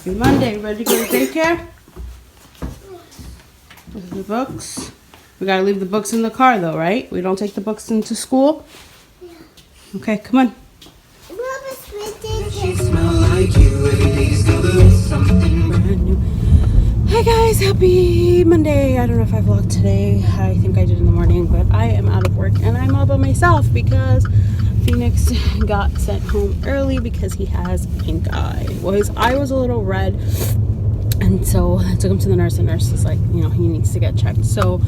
Happy Monday. Ready to go to daycare? This is the books. We gotta leave the books in the car though, right? We don't take the books into school? Yeah. Okay, come on. She smell like you. Every day's covered something brand new. Hi guys, happy Monday. I don't know if I vlogged today. I think I did in the morning, but I am out of work and I'm all by myself because Phoenix got sent home early because he has pink eye. Well, his eye was a little red, and so I took him to the nurse. The nurse is like, you know, he needs to get checked. So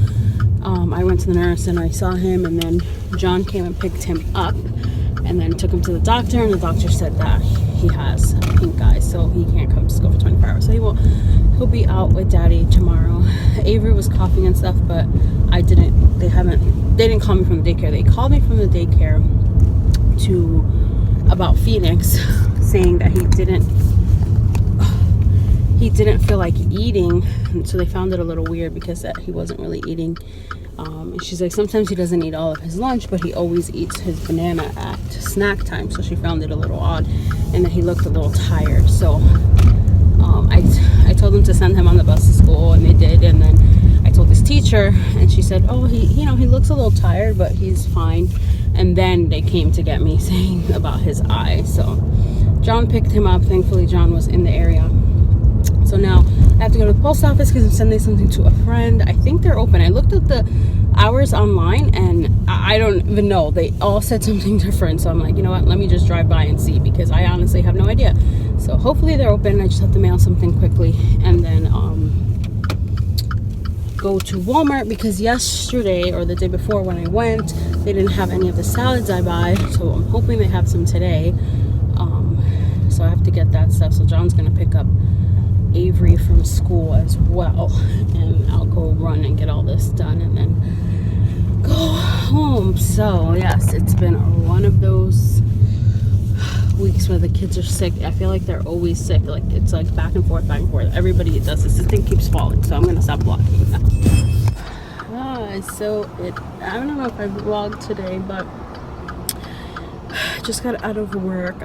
I went to the nurse and I saw him, and then John came and picked him up and then took him to the doctor, and the doctor said that he has pink eye, so he can't come to school for 24 hours. So he'll be out with daddy tomorrow. Avery was coughing and stuff, but they didn't call me from the daycare. They called me from the daycare about Phoenix, saying that he didn't feel like eating, and so they found it a little weird because that he wasn't really eating. And she's like, sometimes he doesn't eat all of his lunch, but he always eats his banana at snack time. So she found it a little odd, and that he looked a little tired. So I told them to send him on the bus to school, and they did. And then I told his teacher, and she said, oh, he looks a little tired, but he's fine. And then they came to get me saying about his eye. So John picked him up. Thankfully, John was in the area. So now I have to go to the post office because I'm sending something to a friend. I think they're open. I looked at the hours online and I don't even know. They all said something different. So I'm like, you know what? Let me just drive by and see, because I honestly have no idea. So hopefully they're open. I just have to mail something quickly and then go to Walmart, because yesterday or the day before when I went, they didn't have any of the salads I buy. So I'm hoping they have some today. So I have to get that stuff. So John's going to pick up Avery from school as well, and I'll go run and get all this done and then go home. So yes, it's been one of those weeks where the kids are sick. I feel like they're always sick. Like it's like back and forth. Everybody does this. This thing keeps falling, so I'm gonna stop vlogging now. So I don't know if I vlogged today, but I just got out of work.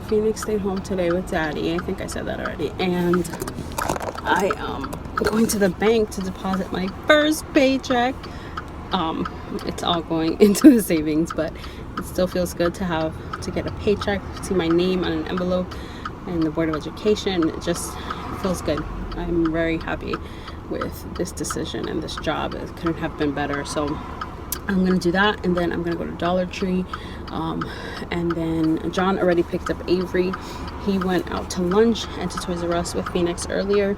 Phoenix stayed home today with daddy. I think I said that already. And I am going to the bank to deposit my first paycheck. It's all going into the savings, but it still feels good to get a paycheck, see my name on an envelope and the Board of Education. It just feels good. I'm very happy with this decision and this job. It couldn't have been better. So I'm gonna do that, and then I'm gonna go to Dollar Tree, and then John already picked up Avery. He went out to lunch and to Toys R Us with Phoenix earlier,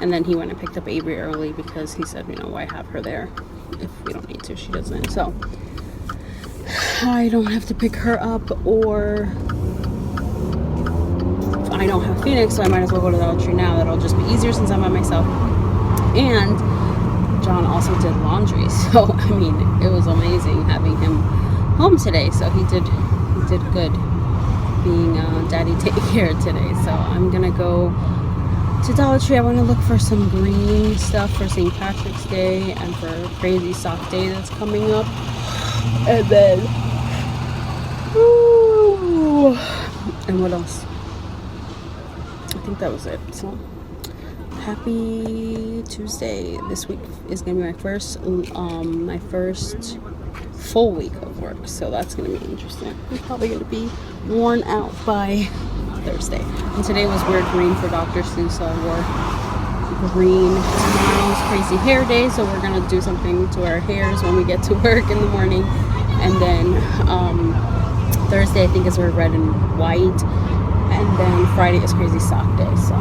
and then he went and picked up Avery early because he said, you know, why have her there if we don't need to? She doesn't. So I don't have to pick her up, or I don't have Phoenix, so I might as well go to Dollar Tree now. That'll just be easier since I'm by myself. And John also did laundry, so I mean, it was amazing having him home today. So he did good being daddy take care today. So I'm gonna go to Dollar Tree. I want to look for some green stuff for St. Patrick's Day and for Crazy Sock Day that's coming up. And then and what else? I think that was it. So happy Tuesday. This week is gonna be my first full week of work, so that's gonna be interesting. I'm probably gonna be worn out by Thursday. And today was weird green for Dr. Seuss, so I wore green. Tomorrow's Crazy Hair Day, so we're gonna do something to our hairs when we get to work in the morning. And then Thursday I think is wear red and white, and then Friday is Crazy Sock Day. So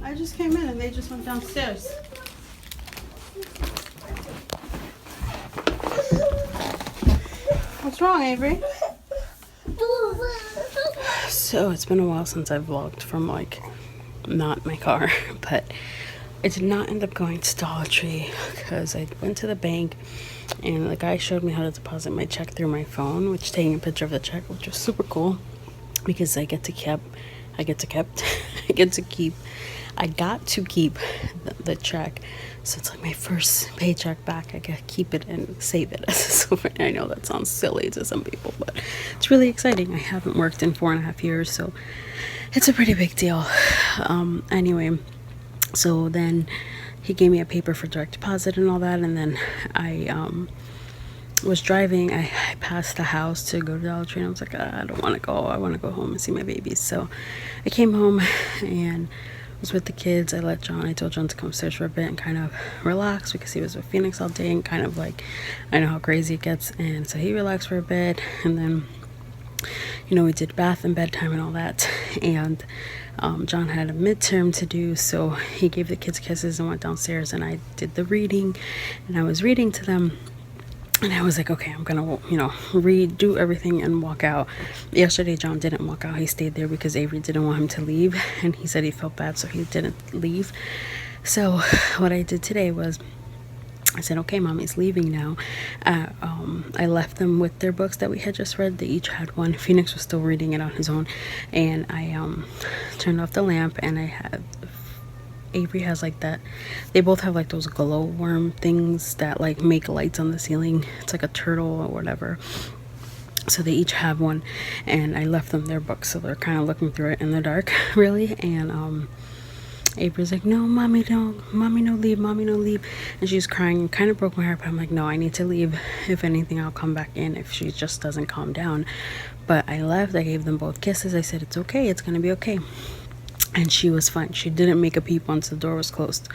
I just came in and they just went downstairs. What's wrong, Avery? So it's been a while since I've vlogged from like not my car, but I did not end up going to Dollar Tree because I went to the bank and the guy showed me how to deposit my check through my phone, which taking a picture of the check, which was super cool because I get to keep I got to keep the check, so it's like my first paycheck back. I gotta keep it and save it as a souvenir. I know that sounds silly to some people, but it's really exciting. I haven't worked in 4.5 years, so it's a pretty big deal. Anyway, so then he gave me a paper for direct deposit and all that, and then I was driving. I passed the house to go to Dollar Tree, and I was like, I don't want to go. I want to go home and see my babies. So I came home and was with the kids. I told John to come upstairs for a bit and kind of relax because he was with Phoenix all day and kind of like, I know how crazy it gets. And so he relaxed for a bit, and then, you know, we did bath and bedtime and all that. And John had a midterm to do, so he gave the kids kisses and went downstairs, and I did the reading, and I was reading to them. And I was like, okay, I'm gonna, you know, redo everything and walk out. Yesterday, John didn't walk out. He stayed there because Avery didn't want him to leave. And he said he felt bad, so he didn't leave. So what I did today was, I said, okay, Mommy's leaving now. I left them with their books that we had just read. They each had one. Phoenix was still reading it on his own. And I turned off the lamp, and I had... Avery has like that, they both have like those glowworm things that like make lights on the ceiling. It's like a turtle or whatever, so they each have one, and I left them their books, so they're kind of looking through it in the dark, really. And Avery's like, no, mommy, no leave, mommy, no leave. And she's crying, kind of broke my heart, but I'm like, no, I need to leave. If anything, I'll come back in if she just doesn't calm down. But I left. I gave them both kisses. I said, it's okay, it's gonna be okay. And she was fine. She didn't make a peep once the door was closed.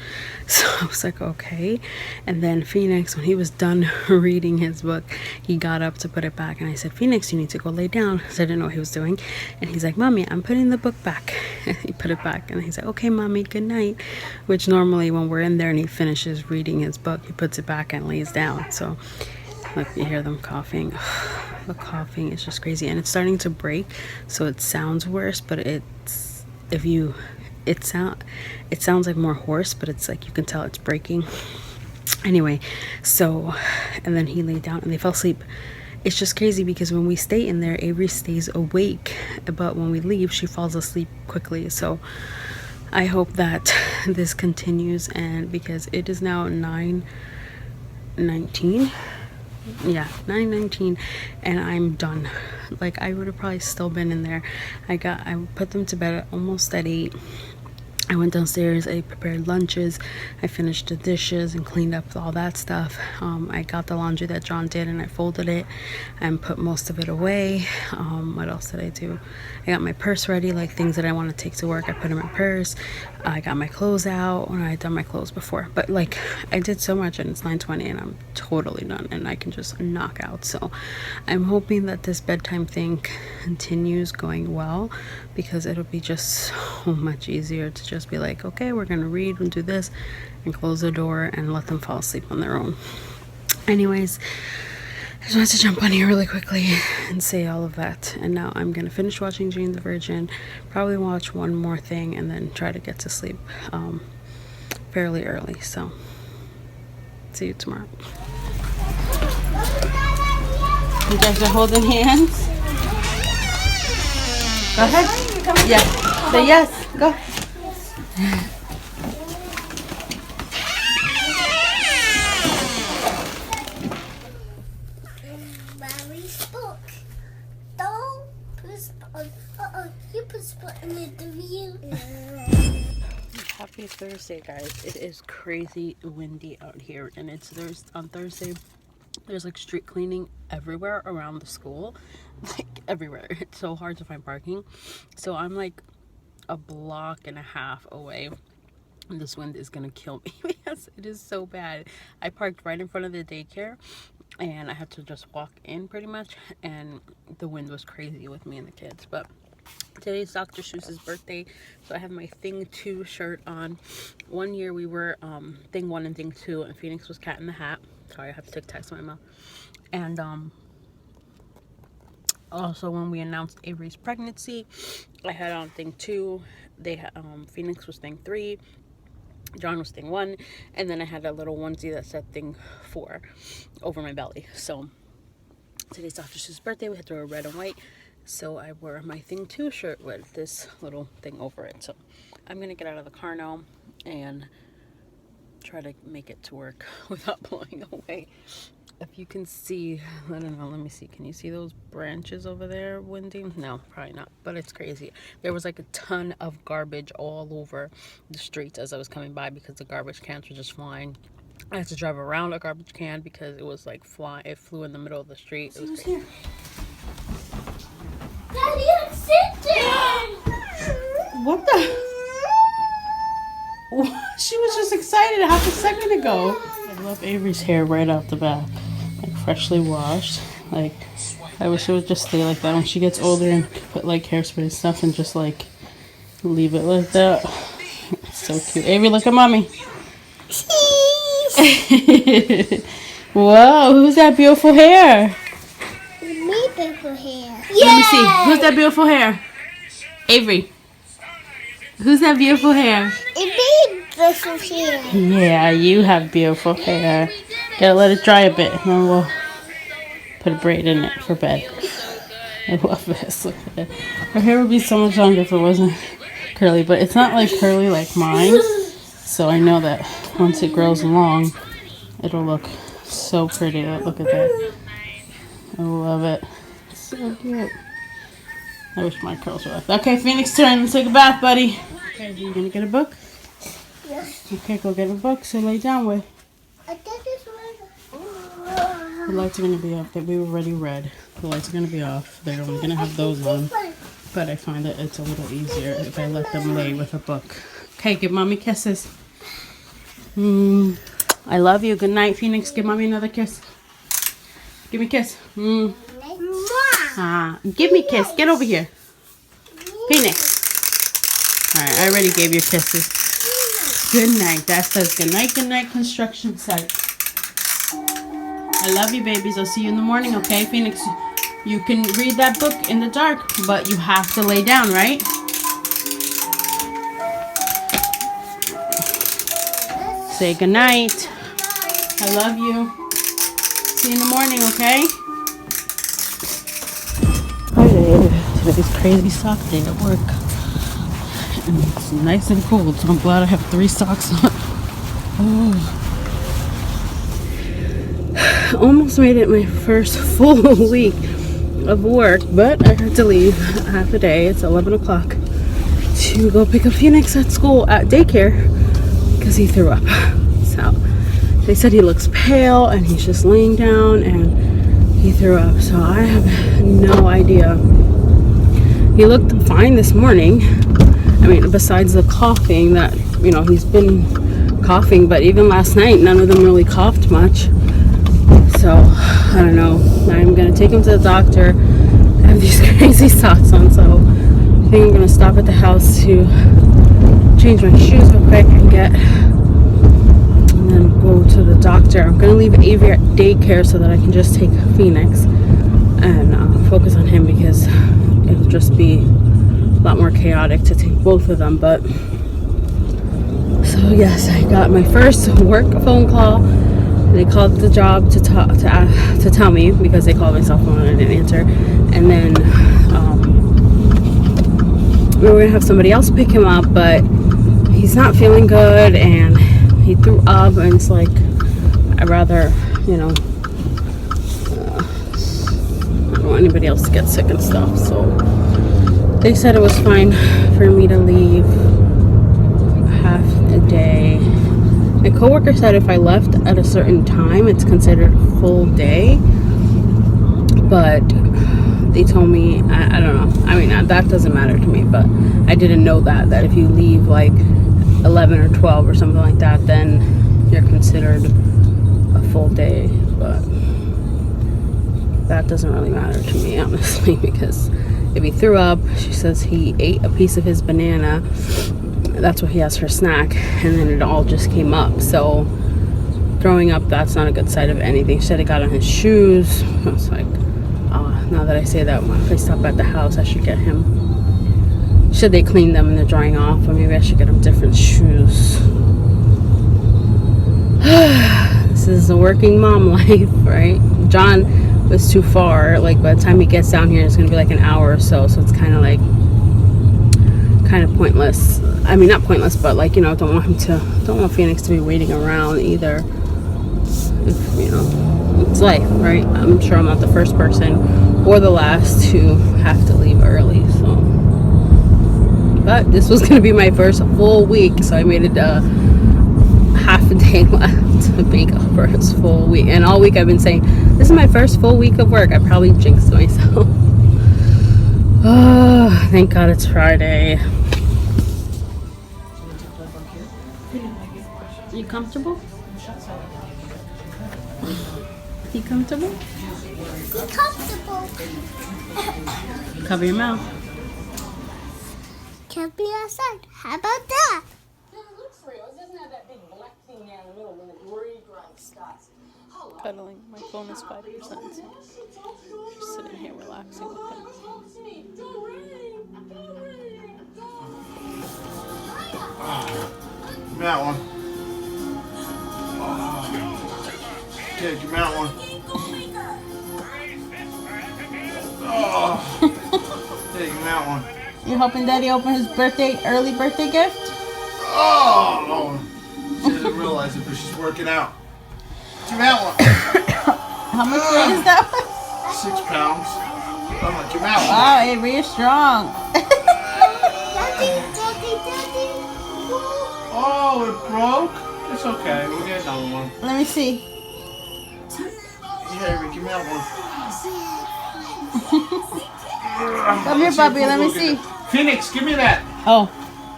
So I was like, okay. And then Phoenix, when he was done reading his book, he got up to put it back. And I said, Phoenix, you need to go lay down. So I didn't know what he was doing. And he's like, Mommy, I'm putting the book back. And he put it back. And he's like, okay, Mommy, good night. Which normally when we're in there and he finishes reading his book, he puts it back and lays down. So look, you hear them coughing. The coughing is just crazy. And it's starting to break. So it sounds worse, but it sounds like more hoarse, but it's like you can tell it's breaking. Anyway, so, and then he laid down and they fell asleep. It's just crazy because when we stay in there, Avery stays awake, but when we leave, she falls asleep quickly. So I hope that this continues, and because it is now 9:19. Yeah, 9:19, and I'm done. Like, I would have probably still been in there. I put them to bed almost at 8. I went downstairs, I prepared lunches, I finished the dishes and cleaned up all that stuff. I got the laundry that John did and I folded it and put most of it away. What else did I do? I got my purse ready, like things that I want to take to work, I put in my purse. I got my clothes out when I had done my clothes before. But like, I did so much, and it's 9:20 and I'm totally done and I can just knock out. So I'm hoping that this bedtime thing continues going well, because it'll be just so much easier to just be like, okay, we're gonna read and do this and close the door and let them fall asleep on their own. Anyways, I just wanted to jump on here really quickly and say all of that. And now I'm gonna finish watching Jane the Virgin, probably watch one more thing, and then try to get to sleep fairly early. So see you tomorrow. You guys are holding hands? Go ahead. Yeah. Say yes. Go. Mary's book. Don't push on. You push button with the view. Happy Thursday, guys. It is crazy windy out here, and it's on Thursday. There's like street cleaning everywhere around the school, like everywhere. It's so hard to find parking. So I'm like a block and a half away, and this wind is gonna kill me because it is so bad. I parked right in front of the daycare, and I had to just walk in pretty much, and the wind was crazy with me and the kids. But today's Dr. Seuss's birthday, so I have my Thing 2 shirt on. One year we were Thing 1 and Thing 2, and Phoenix was Cat in the Hat. Sorry, I have to take text in my mouth. And also when we announced Avery's pregnancy, I had on Thing 2. They had Phoenix was Thing 3, John was Thing 1, and then I had a little onesie that said Thing 4 over my belly. So today's Dr. Seuss's birthday. We had to wear red and white. So I wore my Thing 2 shirt with this little thing over it. So I'm going to get out of the car now and try to make it to work without blowing away. If you can see, I don't know, let me see. Can you see those branches over there, Wendy? No, probably not, but it's crazy. There was like a ton of garbage all over the streets as I was coming by because the garbage cans were just flying. I had to drive around a garbage can because it was like it flew in the middle of the street. It was crazy. Daddy, I'm sitting! What the? She was just excited a half a second ago. I love Avery's hair right out the back. Like freshly washed. Like, I wish it would just stay like that when she gets older and put like hairspray and stuff and just like leave it like that. It's so cute. Avery, look at mommy. Whoa, who's that beautiful hair? Me beautiful hair. Let me see. Who's that beautiful hair? Avery. Who's that beautiful hair? It me beautiful hair. Yeah, you have beautiful hair. Gotta let it dry a bit, and then we'll put a braid in it for bed. I love this. Look at it. Her hair would be so much longer if it wasn't curly, but it's not like curly like mine. So I know that once it grows long, it'll look so pretty. Look at that. I love it. It's so cute. I wish my curls were like that. Okay, Phoenix turn. Let's take a bath, buddy. Okay, you gonna get a book? Yes. Okay, go get a book. So lay down with. I think this one. The lights are gonna be off. That we already read. The lights are gonna be off. They're only gonna have those on. But I find that it's a little easier if I let them lay with a book. Okay, give mommy kisses. I love you. Good night, Phoenix. Give mommy another kiss. Give me a kiss. Give me a kiss. Get over here. Phoenix. Alright, I already gave you kisses. Good night. That says good night, construction site. I love you, babies. I'll see you in the morning, okay? Phoenix, you can read that book in the dark, but you have to lay down, right? Say good night. I love you. See you in the morning, okay? Today's crazy sock day at work. And it's nice and cold, so I'm glad I have 3 socks on. Oh. Almost made it my first full week of work, but I had to leave half a day. It's 11 o'clock to go pick up Phoenix at school, at daycare, because he threw up. So they said he looks pale and he's just laying down and he threw up. So I have no idea. He looked fine this morning. I mean, besides the coughing that, you know, he's been coughing, but even last night, none of them really coughed much. So, I don't know. I'm going to take him to the doctor. I have these crazy socks on, so I think I'm going to stop at the house to change my shoes real quick and then go to the doctor. I'm going to leave Avery at daycare so that I can just take Phoenix and focus on him because it'll just be a lot more chaotic to take both of them. But, so yes, I got my first work phone call. They called the job to tell me because they called my cell phone and I didn't answer. And then we were gonna have somebody else pick him up, but he's not feeling good and he threw up. And it's like I'd rather, you know, I don't want anybody else to get sick and stuff. So they said it was fine for me to leave half a day. My coworker said if I left at a certain time, it's considered a full day. But they told me, I don't know. I mean, that doesn't matter to me. But I didn't know that if you leave like 11 or 12 or something like that, then you're considered a full day. But that doesn't really matter to me, honestly, because if he threw up, she says he ate a piece of his banana. That's what he has for snack, and then it all just came up. So throwing up, that's not a good side of anything. She said it got on his shoes. I was like, now that I say that, if I stop at the house, I should get him. Should they clean them and they're drying off, or maybe I should get him different shoes. This is the working mom life, right? John was too far. Like by the time he gets down here, it's gonna be like an hour or so. So it's kind of like pointless. I mean, not pointless, but like, you know, don't want Phoenix to be waiting around either. If, you know, it's life, right? I'm sure I'm not the first person or the last to have to leave early. So, but this was gonna be my first full week, so I made it half a day left to make up for his full week. And all week I've been saying, this is my first full week of work. I probably jinxed myself. Oh, thank God it's Friday. Are you comfortable? You comfortable? Be comfortable. Cover your mouth. Can't be outside. How about that? Cuddling. My phone is 5%. So just sitting here relaxing with him. Give me that one. Okay, give me that one. Okay, give me that one. You helping Daddy open his early birthday gift? Oh! She doesn't realize it, but she's working out. Give me that one. How much weight is that one? 6 pounds. I'm like, give me that one. Wow, Avery, you're strong. Daddy. Oh, it broke? It's okay. We'll get another one. Let me see. Yeah, Avery, give me that one. Come here, puppy. Let me see. Phoenix, give me that. Oh,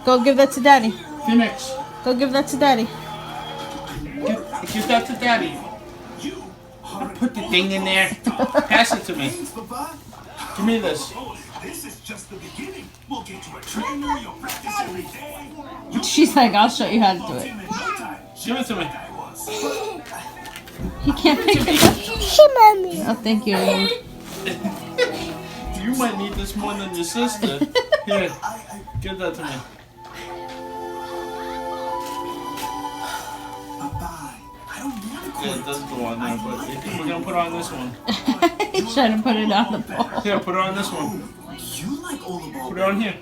go give that to Daddy. Phoenix, Go give that to Daddy. give that to Daddy. Put the thing in there. Pass it to me. Give me this. This is just the beginning. We'll get you a trainer. You'll practice every day. She's like, I'll show you how to do it. Give it to me. He can't pick it up. She mommy. Oh, thank you, Avery. You might need this more than your sister. Here, give that to me. Bye-bye. I don't want to Yeah, it does go on there, but we're gonna put it on this one. He's trying to put it on the ball. Here, put it on this one. You like all the ball. Put it on here.